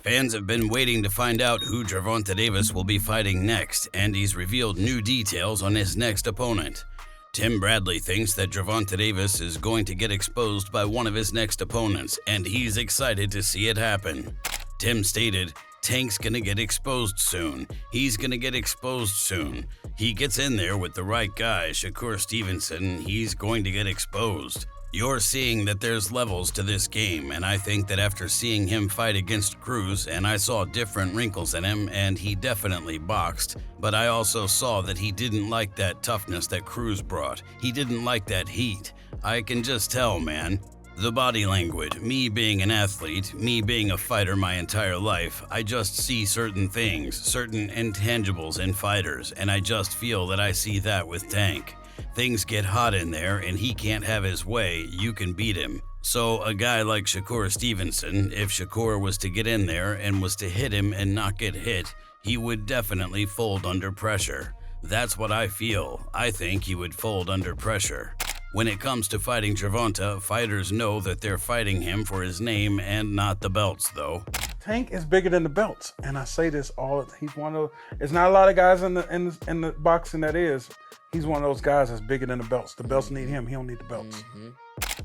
Fans have been waiting to find out who Gervonta Davis will be fighting next, and he's revealed new details on his next opponent. Tim Bradley thinks that Gervonta Davis is going to get exposed by one of his next opponents, and he's excited to see it happen. Tim stated, "Tank's gonna get exposed soon. He's gonna get exposed soon. He gets in there with the right guy, Shakur Stevenson, he's going to get exposed." You're seeing that there's levels to this game, and I think that after seeing him fight against Cruz, and I saw different wrinkles in him, and he definitely boxed, but I also saw that he didn't like that toughness that Cruz brought. He didn't like that heat. I can just tell, man. The body language, me being an athlete, me being a fighter my entire life, I just see certain things, certain intangibles in fighters, and I just feel that I see that with Tank. Things get hot in there and he can't have his way, you can beat him. So a guy like Shakur Stevenson, if Shakur was to get in there and was to hit him and not get hit, he would definitely fold under pressure. That's what I feel. I think he would fold under pressure. When it comes to fighting Gervonta, fighters know that they're fighting him for his name and not the belts, though. Tank is bigger than the belts, and I say this he's one of. There's not a lot of guys in the boxing that is. He's one of those guys that's bigger than the belts. The belts need him. He don't need the belts.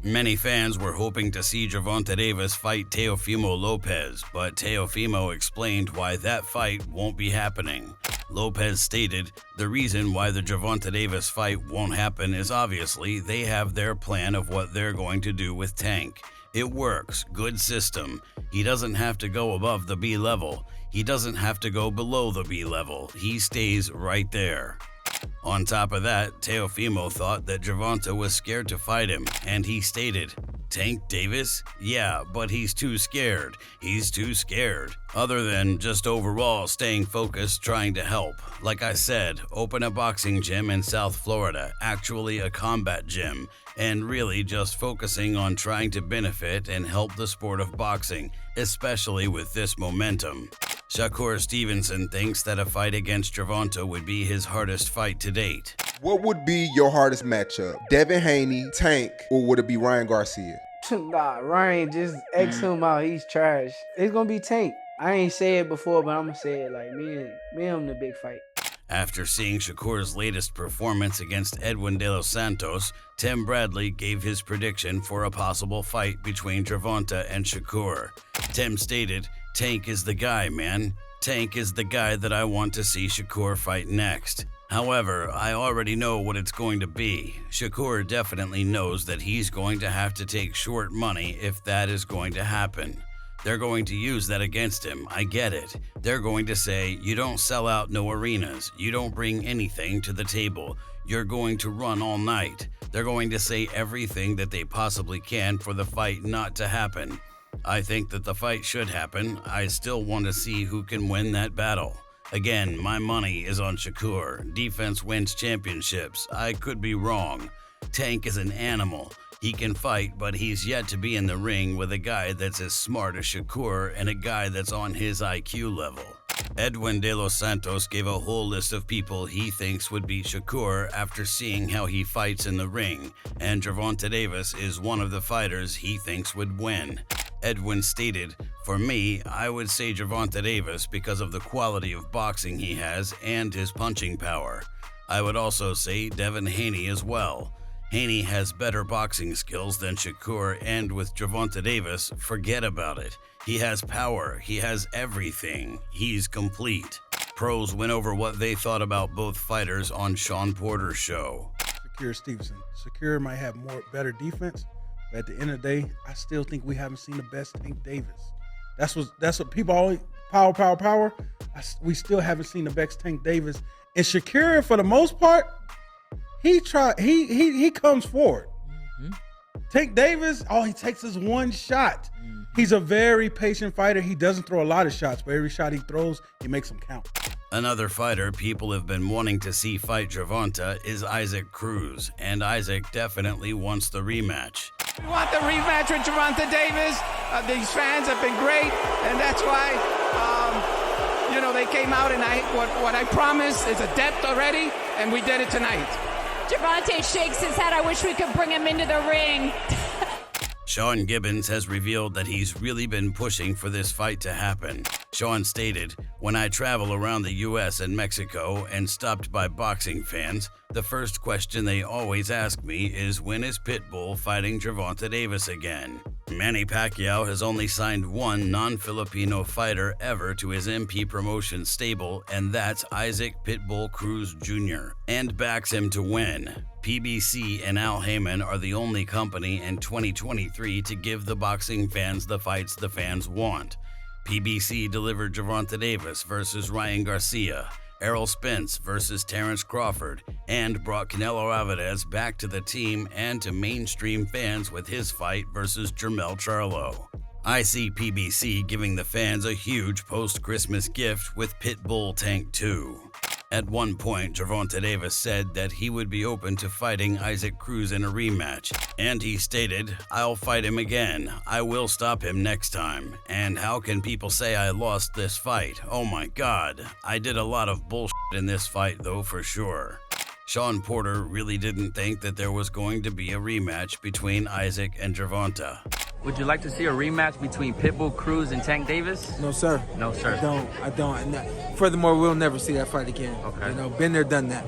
Many fans were hoping to see Gervonta Davis fight Teofimo Lopez, but Teofimo explained why that fight won't be happening. Lopez stated, "The reason why the Gervonta Davis fight won't happen is obviously they have their plan of what they're going to do with Tank. It works, good system. He doesn't have to go above the B level. He doesn't have to go below the B level. He stays right there." On top of that, Teofimo thought that Gervonta was scared to fight him, and he stated, "Tank Davis? Yeah, but he's too scared. He's too scared. Other than just overall staying focused, trying to help. Like I said, open a boxing gym in South Florida, actually a combat gym, and really just focusing on trying to benefit and help the sport of boxing, especially with this momentum." Shakur Stevenson thinks that a fight against Gervonta would be his hardest fight to date. What would be your hardest matchup? Devin Haney, Tank, or would it be Ryan Garcia? Nah, Ryan, just X him out. He's trash. It's gonna be Tank. I ain't say it before, but I'm gonna say it like me and him the big fight. After seeing Shakur's latest performance against Edwin De Los Santos, Tim Bradley gave his prediction for a possible fight between Gervonta and Shakur. Tim stated, "Tank is the guy, man. Tank is the guy that I want to see Shakur fight next. However, I already know what it's going to be. Shakur definitely knows that he's going to have to take short money if that is going to happen. They're going to use that against him, I get it. They're going to say, you don't sell out no arenas, you don't bring anything to the table, you're going to run all night. They're going to say everything that they possibly can for the fight not to happen. I think that the fight should happen. I still want to see who can win that battle. Again, my money is on Shakur. Defense wins championships. I could be wrong. Tank is an animal. He can fight, but he's yet to be in the ring with a guy that's as smart as Shakur and a guy that's on his IQ level." Edwin De Los Santos gave a whole list of people he thinks would beat Shakur after seeing how he fights in the ring, and Gervonta Davis is one of the fighters he thinks would win. Edwin stated, "For me, I would say Gervonta Davis because of the quality of boxing he has and his punching power. I would also say Devin Haney as well. Haney has better boxing skills than Shakur, and with Gervonta Davis, forget about it. He has power, he has everything, he's complete." Pros went over what they thought about both fighters on Sean Porter's show. Shakur Stevenson. Shakur might have better defense, but at the end of the day, I still think we haven't seen the best Tank Davis. That's what people always power. We still haven't seen the best Tank Davis. And Shakur, for the most part, he comes forward. Tank Davis, all he takes is one shot. He's a very patient fighter. He doesn't throw a lot of shots, but every shot he throws, he makes them count. Another fighter people have been wanting to see fight Gervonta is Isaac Cruz, and Isaac definitely wants the rematch. We want the rematch with Gervonta Davis. These fans have been great, and that's why, they came out, and what I promised is a depth already, and we did it tonight. Gervonta shakes his head. I wish we could bring him into the ring. Sean Gibbons has revealed that he's really been pushing for this fight to happen. Sean stated, "When I travel around the US and Mexico and stopped by boxing fans, the first question they always ask me is when is Pitbull fighting Gervonta Davis again?" Manny Pacquiao has only signed one non-Filipino fighter ever to his MP Promotions stable, and that's Isaac Pitbull Cruz Jr., and backs him to win. PBC and Al Heyman are the only company in 2023 to give the boxing fans the fights the fans want. PBC delivered Gervonta Davis versus Ryan Garcia, Errol Spence versus Terrence Crawford, and brought Canelo Alvarez back to the team and to mainstream fans with his fight versus Jermell Charlo. I see PBC giving the fans a huge post-Christmas gift with Pitbull Tank 2. At one point, Gervonta Davis said that he would be open to fighting Isaac Cruz in a rematch, and he stated, "I'll fight him again. I will stop him next time. And how can people say I lost this fight? Oh my God. I did a lot of bullshit in this fight though, for sure." Sean Porter really didn't think that there was going to be a rematch between Isaac and Gervonta. Would you like to see a rematch between Pitbull Cruz and Tank Davis? No, sir. No, sir. I don't. Furthermore, we'll never see that fight again. Okay. You know, been there, done that.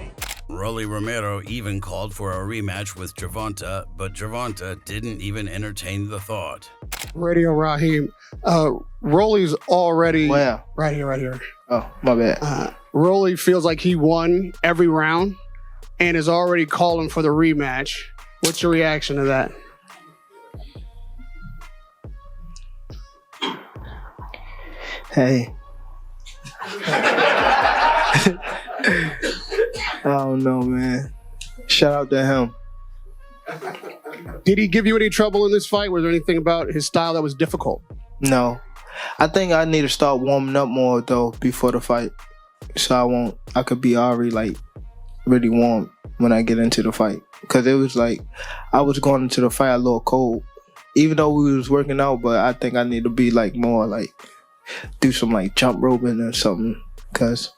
Rolly Romero even called for a rematch with Gervonta, but Gervonta didn't even entertain the thought. Radio Raheem. Rolly's already Where? right here. Oh, my bad. Rolly feels like he won every round and is already calling for the rematch. What's your reaction to that? Hey. I don't know, man. Shout out to him. Did he give you any trouble in this fight? Was there anything about his style that was difficult? No. I think I need to start warming up more, though, before the fight. So I could be already, like, really warm when I get into the fight. Because it was like, I was going into the fight a little cold. Even though we was working out, but I think I need to be, like, more, like, do some, like, jump roping or something. Because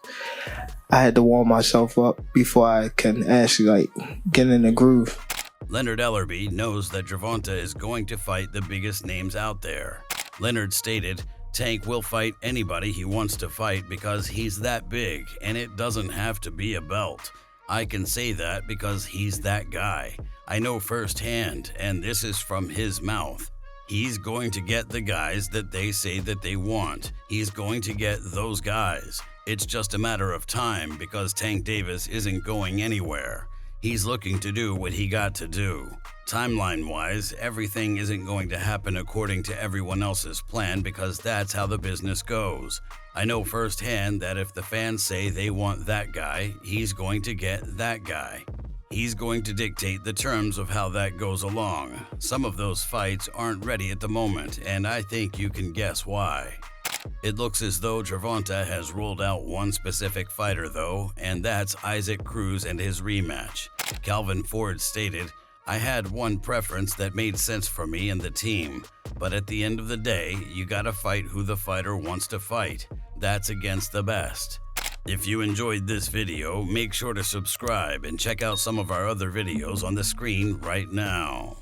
I had to warm myself up before I can actually, like, get in the groove. Leonard Ellerby knows that Gervonta is going to fight the biggest names out there. Leonard stated, "Tank will fight anybody he wants to fight because he's that big, and it doesn't have to be a belt. I can say that because he's that guy. I know firsthand, and this is from his mouth. He's going to get the guys that they say that they want. He's going to get those guys. It's just a matter of time because Tank Davis isn't going anywhere. He's looking to do what he got to do. Timeline-wise, everything isn't going to happen according to everyone else's plan because that's how the business goes. I know firsthand that if the fans say they want that guy, he's going to get that guy. He's going to dictate the terms of how that goes along. Some of those fights aren't ready at the moment, and I think you can guess why." It looks as though Gervonta has ruled out one specific fighter though, and that's Isaac Cruz and his rematch. Calvin Ford stated, "I had one preference that made sense for me and the team, but at the end of the day, you gotta fight who the fighter wants to fight. That's against the best." If you enjoyed this video, make sure to subscribe and check out some of our other videos on the screen right now.